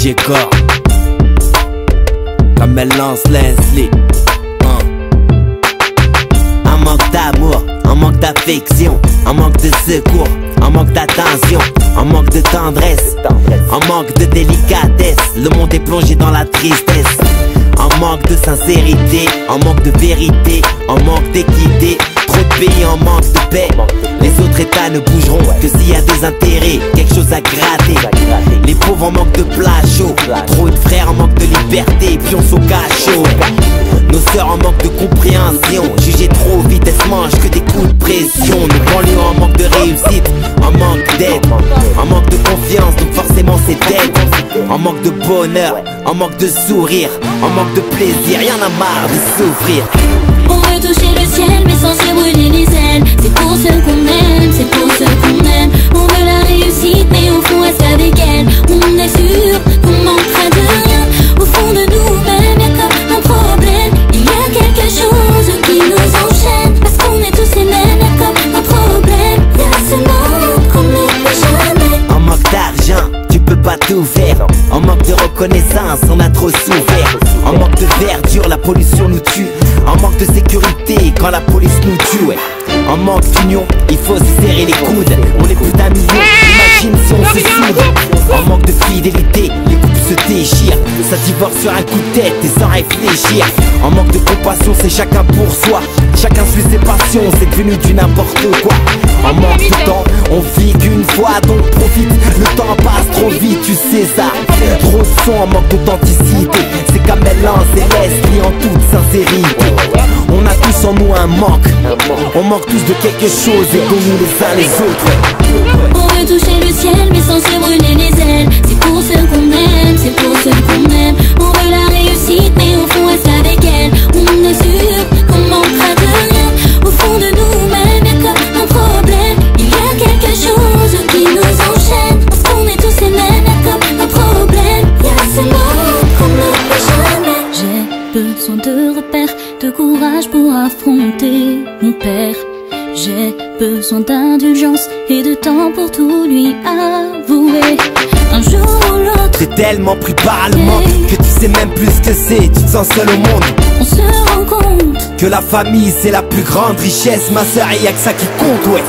DJ Core, comme elle lance Leslie. Un manque d'amour, un manque d'affection, un manque de secours, un manque d'attention, un manque de tendresse, un manque de délicatesse. Le monde est plongé dans la tristesse. Un manque de sincérité, un manque de vérité, un manque d'équité. Trop de pays en manque de paix. Les autres états ne bougeront que s'il y a des intérêts, quelque chose à gratter. Les pauvres en manque de plats chauds, trop de frères en manque de liberté, puis on s'au cachot. Nos sœurs en manque de compréhension, jugées trop vite, elles se mangent que des coups de pression. Nos banlieues en manque de réussite, en manque d'aide, en manque de confiance, donc forcément c'est dead. En manque de bonheur, en manque de sourire, en manque de plaisir, y'en a marre de souffrir. On veut toucher le ciel mais sans se brûler les ailes. C'est pour ceux qu'on aime, c'est pour ceux qu'on aime. On veut la réussite mais au fond est-ce qu'avec elle on est sûr qu'on manquera de rien. Au fond de nous-mêmes y'a comme un problème. Il y a quelque chose qui nous enchaîne. Parce qu'on est tous les mêmes, y'a comme un problème. Y'a ce monde qu'on n'oublie jamais. En manque d'argent, tu peux pas tout faire. En manque de reconnaissance, on a trop souffert. En manque de verdure, la pollution nous tue. En manque de sécurité, quand la police nous tue, ouais. En manque d'union, il faut se serrer les coudes. On est plus d'un million, imagine si on se soude. En manque de fidélité, les couples se déchirent. Ça divorce sur un coup de tête et sans réfléchir. En manque de compassion, c'est chacun pour soi. Chacun suit ses passions, c'est devenu du n'importe quoi. En manque de temps, on vit qu'une fois, donc profite. Le temps passe trop vite, tu sais ça. Trop de sons en manque d'authenticité. C'est comme elle lance et Leslie en toute sincérité. On a tous en nous un manque. On manque tous de quelque chose et dont nous les uns les autres. On veut toucher le ciel mais sans se brûler les ailes. C'est pour ceux qu'on aime, c'est pour ceux qu'on aime. On veut la réussite mais au fond est-ce qu'avec elle on est sûr qu'on manquera de rien. Au fond de nous-mêmes y'a comme un problème. Il y a quelque chose qui nous enchaîne. Parce qu'on est tous les mêmes, y'a comme un problème. Y'a ce monde qu'on n'oublie jamais. J'ai besoin de repères, de courage pour affronter mon père. J'ai besoin d'indulgence et de temps pour tout lui avouer. Un jour ou l'autre, t'es tellement pris par le manque que tu sais même plus ce que c'est, tu te sens seul au monde. on se rend compte Que la famille c'est la plus grande richesse, ma soeur, et y'a que ça qui compte, ouais.